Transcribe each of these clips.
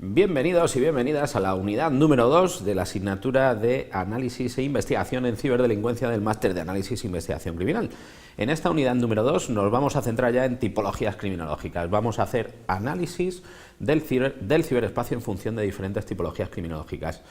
Bienvenidos y bienvenidas a la unidad número 2 de la asignatura de Análisis e Investigación en Ciberdelincuencia del Máster de Análisis e Investigación Criminal. En esta unidad número 2 nos vamos a centrar ya en tipologías criminológicas. Vamos a hacer análisis del ciberespacio en función de diferentes tipologías criminológicas.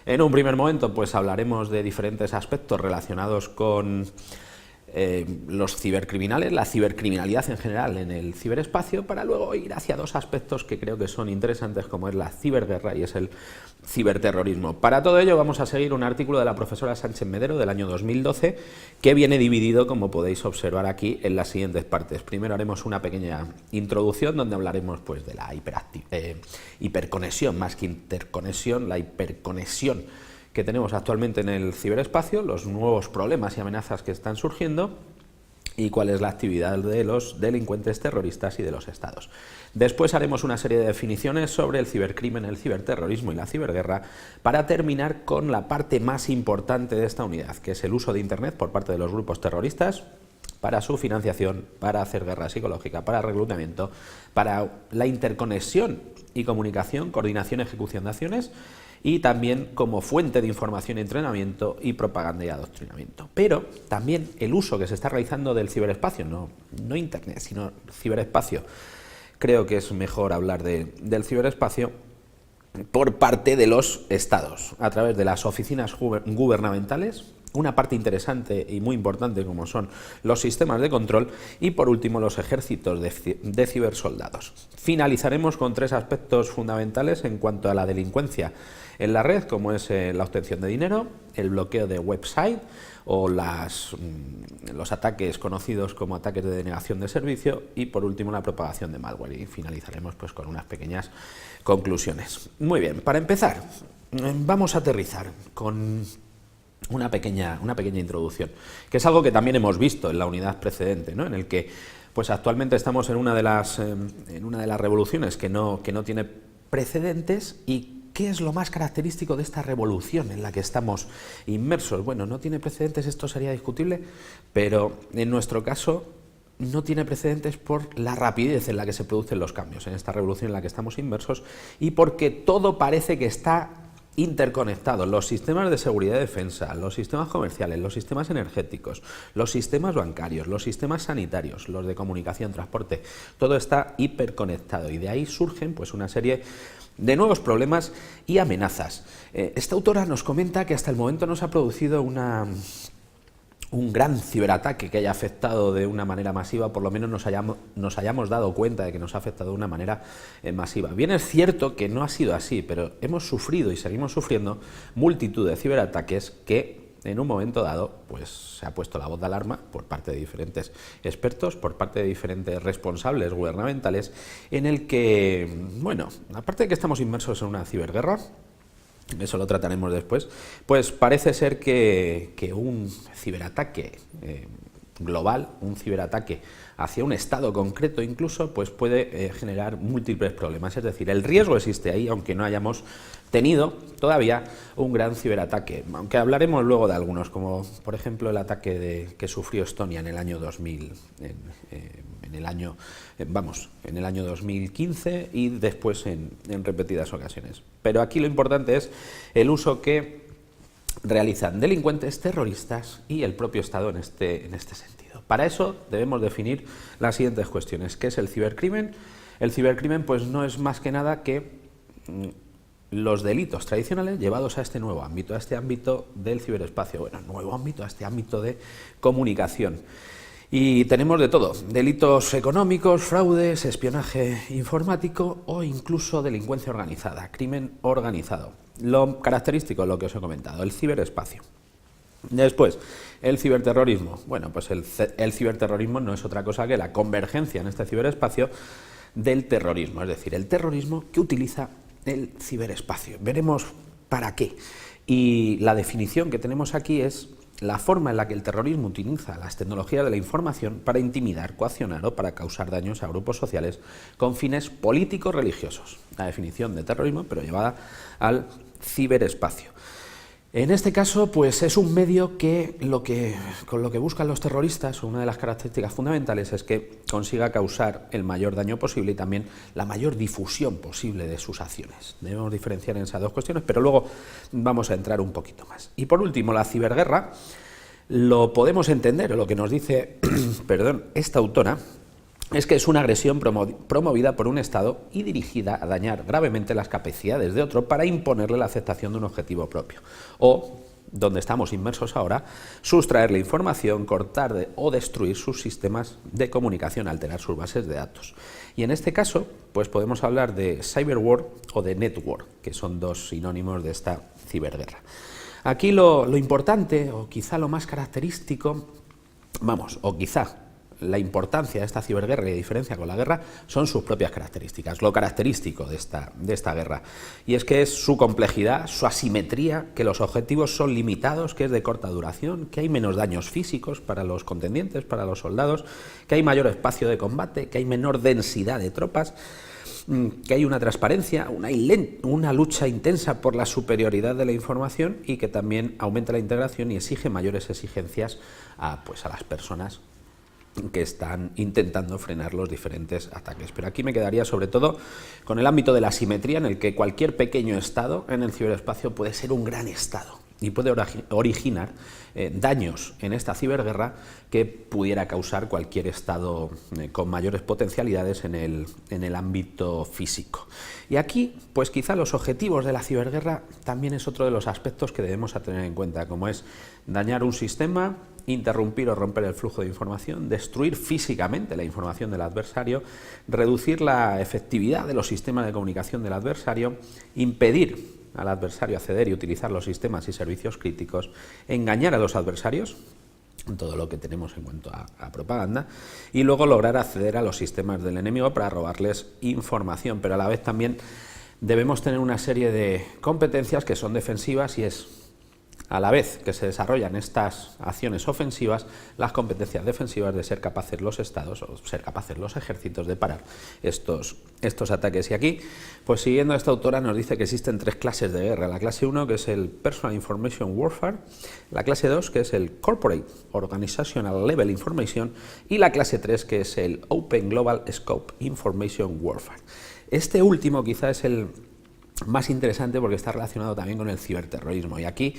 En un primer momento pues hablaremos de diferentes aspectos relacionados con los cibercriminales, la cibercriminalidad en general en el ciberespacio, para luego ir hacia dos aspectos que creo que son interesantes, como es la ciberguerra y es el ciberterrorismo. Para todo ello vamos a seguir un artículo de la profesora Sánchez Medero del año 2012 que viene dividido, como podéis observar aquí, en las siguientes partes. Primero haremos una pequeña introducción donde hablaremos pues de la hiperconexión, más que interconexión, la hiperconexión que tenemos actualmente en el ciberespacio, los nuevos problemas y amenazas que están surgiendo y cuál es la actividad de los delincuentes terroristas y de los estados. Después haremos una serie de definiciones sobre el cibercrimen, el ciberterrorismo y la ciberguerra para terminar con la parte más importante de esta unidad, que es el uso de Internet por parte de los grupos terroristas para su financiación, para hacer guerra psicológica, para reclutamiento, para la interconexión y comunicación, coordinación y ejecución de acciones, y también como fuente de información, entrenamiento y propaganda y adoctrinamiento. Pero también el uso que se está realizando del ciberespacio, no Internet, sino ciberespacio. Creo que es mejor hablar del ciberespacio por parte de los estados, a través de las oficinas gubernamentales, una parte interesante y muy importante como son los sistemas de control y por último los ejércitos de cibersoldados. Finalizaremos con tres aspectos fundamentales en cuanto a la delincuencia en la red, como es la obtención de dinero, el bloqueo de website o los ataques conocidos como ataques de denegación de servicio y por último la propagación de malware, y finalizaremos pues con unas pequeñas conclusiones. Muy bien, para empezar vamos a aterrizar con una pequeña introducción, que es algo que también hemos visto en la unidad precedente, ¿no? En el que pues actualmente estamos en una de las revoluciones que no tiene precedentes. ¿Y qué es lo más característico de esta revolución en la que estamos inmersos? Bueno, no tiene precedentes, esto sería discutible, pero en nuestro caso no tiene precedentes por la rapidez en la que se producen los cambios en esta revolución en la que estamos inmersos y porque todo parece que está interconectados, los sistemas de seguridad y defensa, los sistemas comerciales, los sistemas energéticos, los sistemas bancarios, los sistemas sanitarios, los de comunicación, transporte, todo está hiperconectado y de ahí surgen pues una serie de nuevos problemas y amenazas. Esta autora nos comenta que hasta el momento no se ha producido un gran ciberataque que haya afectado de una manera masiva, por lo menos nos hayamos dado cuenta de que nos ha afectado de una manera masiva. Bien, es cierto que no ha sido así, pero hemos sufrido y seguimos sufriendo multitud de ciberataques que en un momento dado pues se ha puesto la voz de alarma por parte de diferentes expertos, por parte de diferentes responsables gubernamentales, en el que, bueno, aparte de que estamos inmersos en una ciberguerra, eso lo trataremos después, pues parece ser que un ciberataque global, un ciberataque hacia un estado concreto incluso, pues puede generar múltiples problemas. Es decir, el riesgo existe ahí, aunque no hayamos tenido todavía un gran ciberataque, aunque hablaremos luego de algunos, como por ejemplo el ataque que sufrió Estonia en el año 2000, en el año 2015 y después en repetidas ocasiones. Pero aquí lo importante es el uso que realizan delincuentes terroristas y el propio Estado en este sentido. Para eso debemos definir las siguientes cuestiones. ¿Qué es el cibercrimen? El cibercrimen pues no es más que nada que los delitos tradicionales llevados a este nuevo ámbito, a este ámbito del ciberespacio, bueno, nuevo ámbito, a este ámbito de comunicación. Y tenemos de todo, delitos económicos, fraudes, espionaje informático o incluso delincuencia organizada, crimen organizado. Lo característico, lo que os he comentado, el ciberespacio. Después, el ciberterrorismo. Bueno, pues el ciberterrorismo no es otra cosa que la convergencia en este ciberespacio del terrorismo, es decir, el terrorismo que utiliza el ciberespacio. Veremos para qué. Y la definición que tenemos aquí es la forma en la que el terrorismo utiliza las tecnologías de la información para intimidar, coaccionar o para causar daños a grupos sociales con fines políticos religiosos. La definición de terrorismo, pero llevada al ciberespacio. En este caso, pues es un medio que, con lo que buscan los terroristas, una de las características fundamentales es que consiga causar el mayor daño posible y también la mayor difusión posible de sus acciones. Debemos diferenciar en esas dos cuestiones, pero luego vamos a entrar un poquito más. Y por último, la ciberguerra lo podemos entender, o lo que nos dice perdón, esta autora, es que es una agresión promovida por un Estado y dirigida a dañar gravemente las capacidades de otro para imponerle la aceptación de un objetivo propio. O, donde estamos inmersos ahora, sustraerle información, cortar o destruir sus sistemas de comunicación, alterar sus bases de datos. Y en este caso, pues podemos hablar de cyberwar o de network, que son dos sinónimos de esta ciberguerra. Aquí lo importante, o quizá lo más característico, o quizá la importancia de esta ciberguerra y la diferencia con la guerra son sus propias características, lo característico de esta guerra. Y es que es su complejidad, su asimetría, que los objetivos son limitados, que es de corta duración, que hay menos daños físicos para los contendientes, para los soldados, que hay mayor espacio de combate, que hay menor densidad de tropas, que hay una transparencia, una lucha intensa por la superioridad de la información y que también aumenta la integración y exige mayores exigencias a las personas que están intentando frenar los diferentes ataques. Pero aquí me quedaría sobre todo con el ámbito de la asimetría, en el que cualquier pequeño estado en el ciberespacio puede ser un gran estado y puede originar daños en esta ciberguerra que pudiera causar cualquier estado con mayores potencialidades en el ámbito físico. Y aquí, pues quizá los objetivos de la ciberguerra también es otro de los aspectos que debemos tener en cuenta, como es dañar un sistema, interrumpir o romper el flujo de información, destruir físicamente la información del adversario, reducir la efectividad de los sistemas de comunicación del adversario, impedir al adversario acceder y utilizar los sistemas y servicios críticos, engañar a los adversarios, todo lo que tenemos en cuanto a propaganda, y luego lograr acceder a los sistemas del enemigo para robarles información, pero a la vez también debemos tener una serie de competencias que son defensivas y es, a la vez que se desarrollan estas acciones ofensivas, las competencias defensivas de ser capaces los estados o ser capaces los ejércitos de parar estos ataques. Y aquí, pues siguiendo a esta autora, nos dice que existen tres clases de guerra. La clase 1, que es el Personal Information Warfare, la clase 2, que es el Corporate Organizational Level Information, y la clase 3, que es el Open Global Scope Information Warfare. Este último quizá es el más interesante porque está relacionado también con el ciberterrorismo, y aquí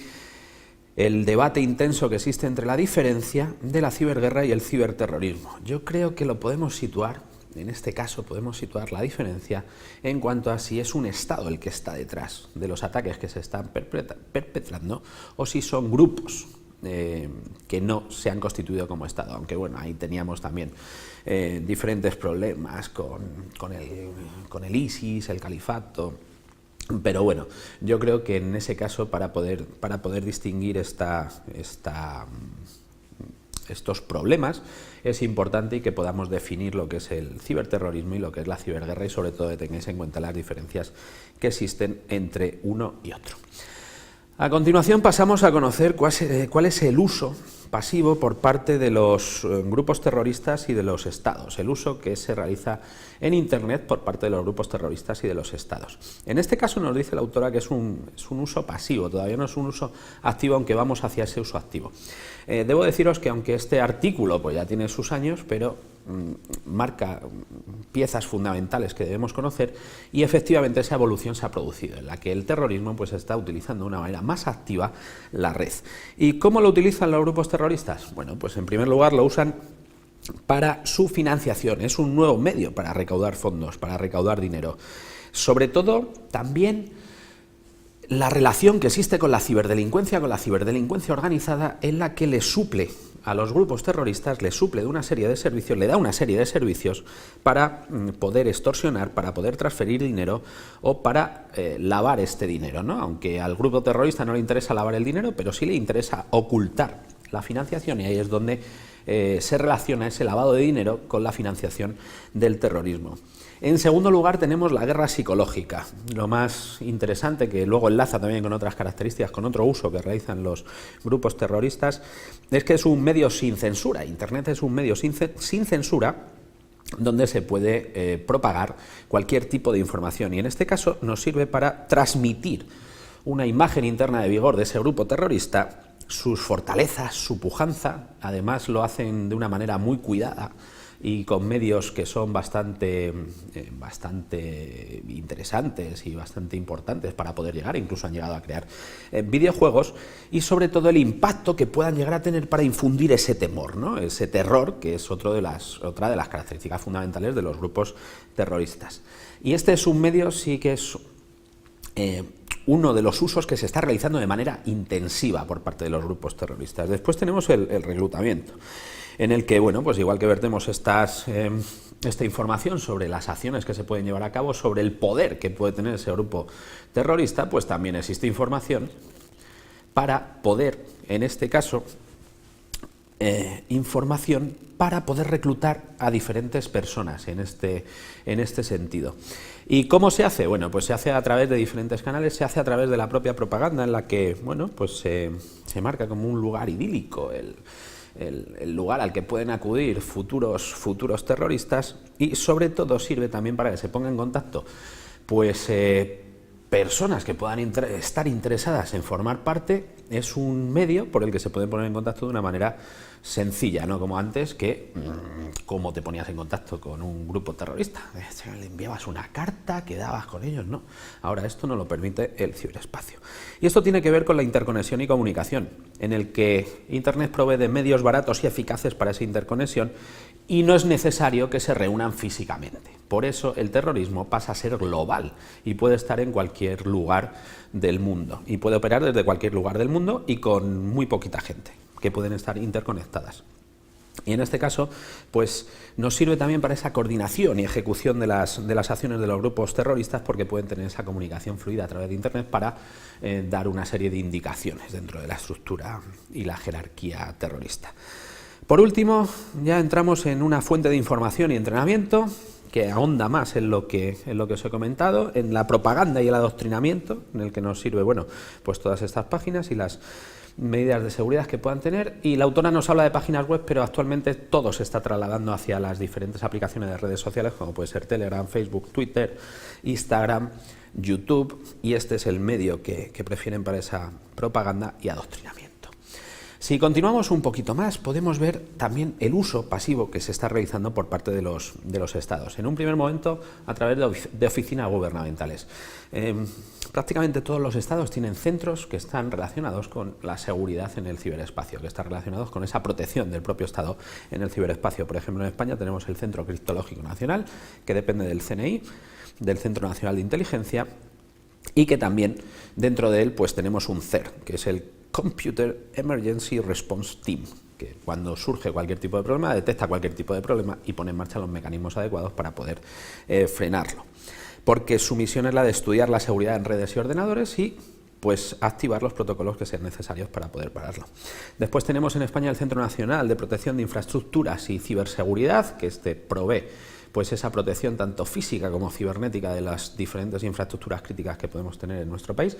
el debate intenso que existe entre la diferencia de la ciberguerra y el ciberterrorismo. Yo creo que lo podemos situar, en este caso podemos situar la diferencia en cuanto a si es un Estado el que está detrás de los ataques que se están perpetrando o si son grupos que no se han constituido como Estado, aunque bueno, ahí teníamos también diferentes problemas con el ISIS, el califato. Pero bueno, yo creo que en ese caso, para poder distinguir estos problemas, es importante que podamos definir lo que es el ciberterrorismo y lo que es la ciberguerra, y sobre todo que tengáis en cuenta las diferencias que existen entre uno y otro. A continuación pasamos a conocer cuál es el uso pasivo por parte de los grupos terroristas y de los estados, el uso que se realiza en Internet por parte de los grupos terroristas y de los estados. En este caso nos dice la autora que es un uso pasivo, todavía no es un uso activo, aunque vamos hacia ese uso activo. Debo deciros que aunque este artículo pues ya tiene sus años, pero marca piezas fundamentales que debemos conocer, y efectivamente esa evolución se ha producido, en la que el terrorismo pues está utilizando de una manera más activa la red. ¿Y cómo lo utilizan los grupos terroristas? Bueno, pues en primer lugar lo usan para su financiación, es un nuevo medio para recaudar fondos, para recaudar dinero. Sobre todo también la relación que existe con la ciberdelincuencia organizada, en la que le suple a los grupos terroristas, le suple de una serie de servicios, le da una serie de servicios para poder extorsionar, para poder transferir dinero o para lavar este dinero, ¿no? Aunque al grupo terrorista no le interesa lavar el dinero, pero sí le interesa ocultar la financiación, y ahí es donde se relaciona ese lavado de dinero con la financiación del terrorismo. En segundo lugar tenemos la guerra psicológica. Lo más interesante, que luego enlaza también con otras características, con otro uso que realizan los grupos terroristas, es que es un medio sin censura. Internet es un medio sin censura, donde se puede propagar cualquier tipo de información, y en este caso nos sirve para transmitir una imagen interna de vigor de ese grupo terrorista, sus fortalezas, su pujanza. Además lo hacen de una manera muy cuidada y con medios que son bastante interesantes y bastante importantes para poder llegar, incluso han llegado a crear videojuegos, y sobre todo el impacto que puedan llegar a tener para infundir ese temor, ¿no? Ese terror, que es otra de las características fundamentales de los grupos terroristas. Y este es un medio, sí que es uno de los usos que se está realizando de manera intensiva por parte de los grupos terroristas. Después tenemos el reclutamiento, en el que, bueno, pues igual que vertemos esta información sobre las acciones que se pueden llevar a cabo, sobre el poder que puede tener ese grupo terrorista, pues también existe información para poder, en este caso, información para poder reclutar a diferentes personas en este sentido. ¿Y cómo se hace? Bueno, pues se hace a través de diferentes canales, se hace a través de la propia propaganda, en la que, bueno, pues se marca como un lugar idílico el lugar al que pueden acudir futuros terroristas, y sobre todo sirve también para que se pongan en contacto pues personas que puedan estar interesadas en formar parte. Es un medio por el que se pueden poner en contacto de una manera sencilla, no como antes, que cómo te ponías en contacto con un grupo terrorista, le enviabas una carta, quedabas con ellos, no. Ahora esto no lo permite el ciberespacio. Y esto tiene que ver con la interconexión y comunicación, en el que Internet provee de medios baratos y eficaces para esa interconexión, y no es necesario que se reúnan físicamente. Por eso el terrorismo pasa a ser global y puede estar en cualquier lugar del mundo, y puede operar desde cualquier lugar del mundo y con muy poquita gente, que pueden estar interconectadas. Y en este caso, pues nos sirve también para esa coordinación y ejecución de las acciones de los grupos terroristas, porque pueden tener esa comunicación fluida a través de Internet para dar una serie de indicaciones dentro de la estructura y la jerarquía terrorista. Por último, ya entramos en una fuente de información y entrenamiento que ahonda más en lo que os he comentado, en la propaganda y el adoctrinamiento, en el que nos sirve, bueno, pues todas estas páginas y las medidas de seguridad que puedan tener. Y la autora nos habla de páginas web, pero actualmente todo se está trasladando hacia las diferentes aplicaciones de redes sociales, como puede ser Telegram, Facebook, Twitter, Instagram, YouTube, y este es el medio que prefieren para esa propaganda y adoctrinamiento. Si continuamos un poquito más, podemos ver también el uso pasivo que se está realizando por parte de los estados. En un primer momento, a través de oficinas gubernamentales. Prácticamente todos los estados tienen centros que están relacionados con la seguridad en el ciberespacio, que están relacionados con esa protección del propio estado en el ciberespacio. Por ejemplo, en España tenemos el Centro Criptológico Nacional, que depende del CNI, del Centro Nacional de Inteligencia, y que también dentro de él pues tenemos un CER, que es el Computer Emergency Response Team, que cuando surge cualquier tipo de problema, detecta cualquier tipo de problema y pone en marcha los mecanismos adecuados para poder frenarlo. Porque su misión es la de estudiar la seguridad en redes y ordenadores y pues activar los protocolos que sean necesarios para poder pararlo. Después tenemos en España el Centro Nacional de Protección de Infraestructuras y Ciberseguridad, que provee pues esa protección tanto física como cibernética de las diferentes infraestructuras críticas que podemos tener en nuestro país.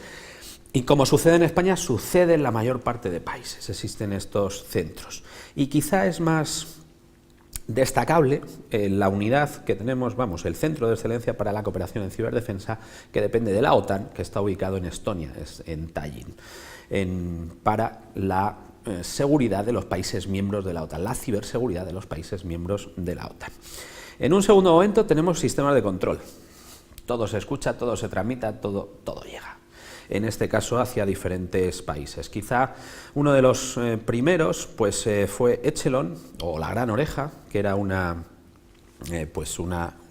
Y como sucede en España, sucede en la mayor parte de países, existen estos centros. Y quizá es más destacable la unidad que tenemos, el Centro de Excelencia para la Cooperación en Ciberdefensa, que depende de la OTAN, que está ubicado en Estonia, en Tallinn, para la seguridad de los países miembros de la OTAN, la ciberseguridad de los países miembros de la OTAN. En un segundo momento tenemos sistemas de control. Todo se escucha, todo se tramita, todo llega. En este caso hacia diferentes países. Quizá uno de los primeros pues fue Echelon, o la Gran Oreja, que era una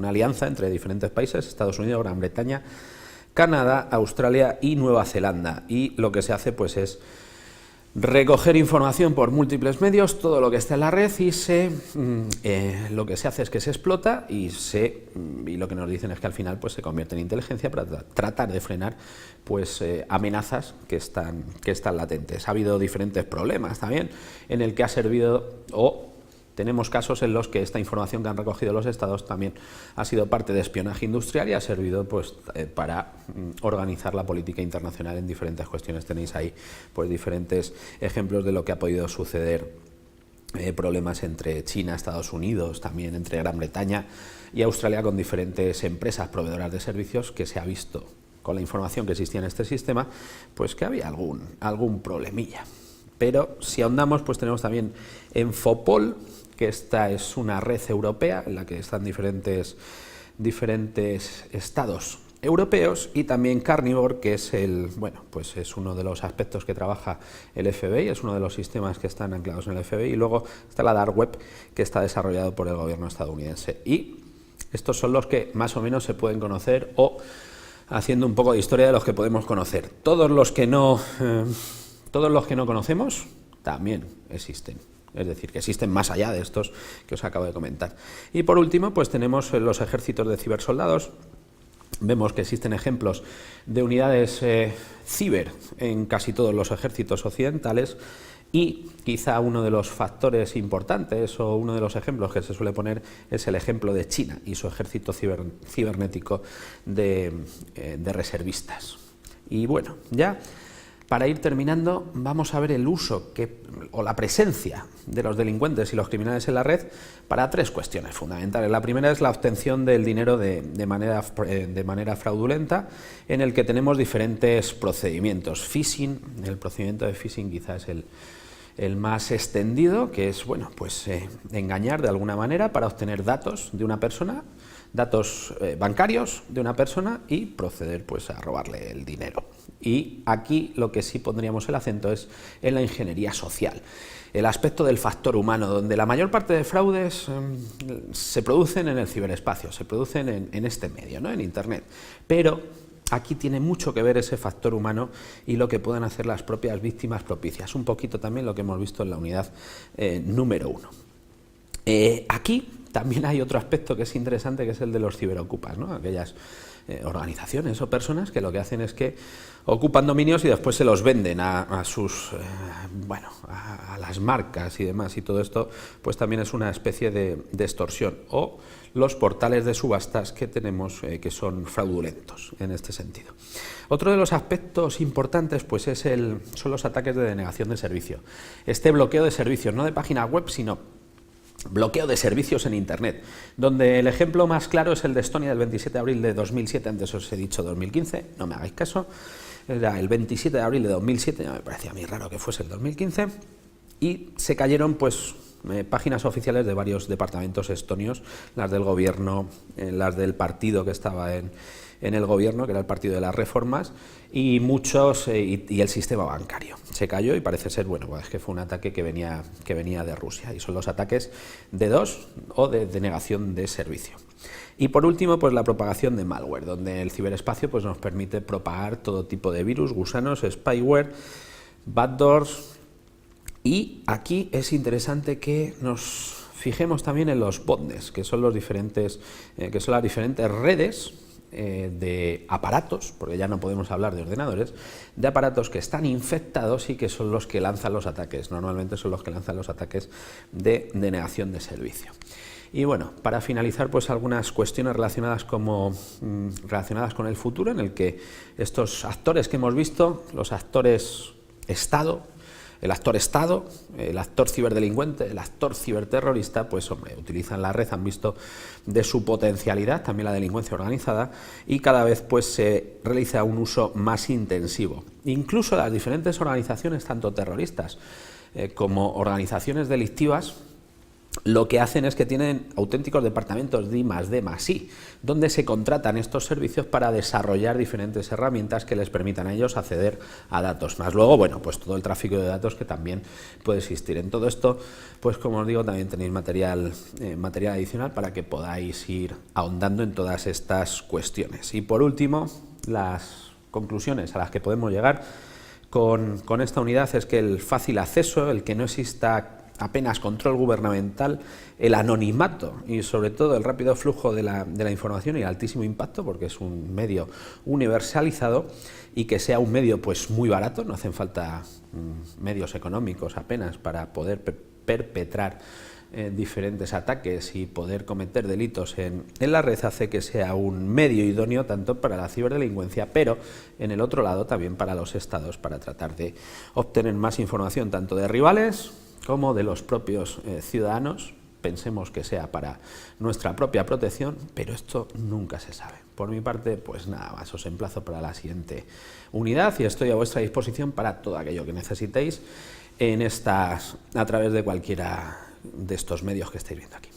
alianza entre diferentes países, Estados Unidos, Gran Bretaña, Canadá, Australia y Nueva Zelanda. Y lo que se hace pues es recoger información por múltiples medios, todo lo que está en la red, y lo que se hace es que se explota y lo que nos dicen es que al final pues se convierte en inteligencia para tratar de frenar pues amenazas que están latentes. Ha habido diferentes problemas también en el que ha servido, tenemos casos en los que esta información que han recogido los estados también ha sido parte de espionaje industrial y ha servido pues para organizar la política internacional en diferentes cuestiones. Tenéis ahí pues diferentes ejemplos de lo que ha podido suceder, problemas entre China, Estados Unidos, también entre Gran Bretaña y Australia, con diferentes empresas proveedoras de servicios, que se ha visto con la información que existía en este sistema, pues que había algún problemilla. Pero si ahondamos, pues tenemos también Enfopol, que esta es una red europea en la que están diferentes estados europeos, y también Carnivore, que es pues es uno de los aspectos que trabaja el FBI, es uno de los sistemas que están anclados en el FBI, y luego está la Dark Web, que está desarrollado por el gobierno estadounidense. Y estos son los que más o menos se pueden conocer, o haciendo un poco de historia de los que podemos conocer. Todos los que no conocemos también existen. Es decir, que existen más allá de estos que os acabo de comentar. Y por último, pues tenemos los ejércitos de cibersoldados. Vemos que existen ejemplos de unidades ciber en casi todos los ejércitos occidentales, y quizá uno de los factores importantes o uno de los ejemplos que se suele poner es el ejemplo de China y su ejército cibernético de reservistas. Y bueno, ya para ir terminando, vamos a ver el uso o la presencia de los delincuentes y los criminales en la red para tres cuestiones fundamentales. La primera es la obtención del dinero de manera fraudulenta, en el que tenemos diferentes procedimientos. Phishing, el procedimiento de phishing quizás es el más extendido, que es engañar de alguna manera para obtener datos de una persona, datos bancarios de una persona, y proceder pues a robarle el dinero. Y aquí lo que sí pondríamos el acento es en la ingeniería social, el aspecto del factor humano, donde la mayor parte de fraudes se producen en el ciberespacio, se producen en este medio, ¿no?, en Internet, pero aquí tiene mucho que ver ese factor humano y lo que pueden hacer las propias víctimas propicias, un poquito también lo que hemos visto en la unidad número 1. Aquí también hay otro aspecto que es interesante, que es el de los ciberocupas, ¿no?, aquellas organizaciones o personas que lo que hacen es que ocupan dominios y después se los venden a las marcas y demás, y todo esto pues también es una especie de extorsión, o los portales de subastas que tenemos que son fraudulentos en este sentido. Otro de los aspectos importantes pues son los ataques de denegación de servicio, este bloqueo de servicios, no de página web, sino bloqueo de servicios en Internet, donde el ejemplo más claro es el de Estonia del 27 de abril de 2007, antes os he dicho 2015, no me hagáis caso, era el 27 de abril de 2007, ya me parecía a mí raro que fuese el 2015, y se cayeron pues páginas oficiales de varios departamentos estonios, las del gobierno, las del partido que estaba en el gobierno, que era el Partido de las Reformas, y el sistema bancario. Se cayó y parece ser, pues que fue un ataque que venía de Rusia, y son los ataques DDoS o de denegación de servicio. Y por último, pues la propagación de malware, donde el ciberespacio pues nos permite propagar todo tipo de virus, gusanos, spyware, backdoors. Y aquí es interesante que nos fijemos también en los botnets, que son las diferentes redes de aparatos, porque ya no podemos hablar de ordenadores, de aparatos que están infectados y que son los que lanzan los ataques. Normalmente son los que lanzan los ataques de denegación de servicio. Y bueno, para finalizar, pues algunas cuestiones relacionadas con el futuro, en el que estos actores que hemos visto, los actores Estado, el actor Estado, el actor ciberdelincuente, el actor ciberterrorista, pues hombre, utilizan la red, han visto de su potencialidad, también la delincuencia organizada, y cada vez pues se realiza un uso más intensivo. Incluso las diferentes organizaciones, tanto terroristas como organizaciones delictivas, lo que hacen es que tienen auténticos departamentos de I+D+I, donde se contratan estos servicios para desarrollar diferentes herramientas que les permitan a ellos acceder a datos más. Luego, pues todo el tráfico de datos que también puede existir. En todo esto, pues como os digo, también tenéis material adicional para que podáis ir ahondando en todas estas cuestiones. Y por último, las conclusiones a las que podemos llegar con esta unidad es que el fácil acceso, el que no exista apenas control gubernamental, el anonimato y sobre todo el rápido flujo de la información y el altísimo impacto, porque es un medio universalizado, y que sea un medio pues muy barato, no hacen falta medios económicos apenas para poder perpetrar diferentes ataques y poder cometer delitos en la red, hace que sea un medio idóneo tanto para la ciberdelincuencia, pero en el otro lado también para los estados, para tratar de obtener más información tanto de rivales como de los propios ciudadanos. Pensemos que sea para nuestra propia protección, pero esto nunca se sabe. Por mi parte, pues nada más, os emplazo para la siguiente unidad y estoy a vuestra disposición para todo aquello que necesitéis a través de cualquiera de estos medios que estáis viendo aquí.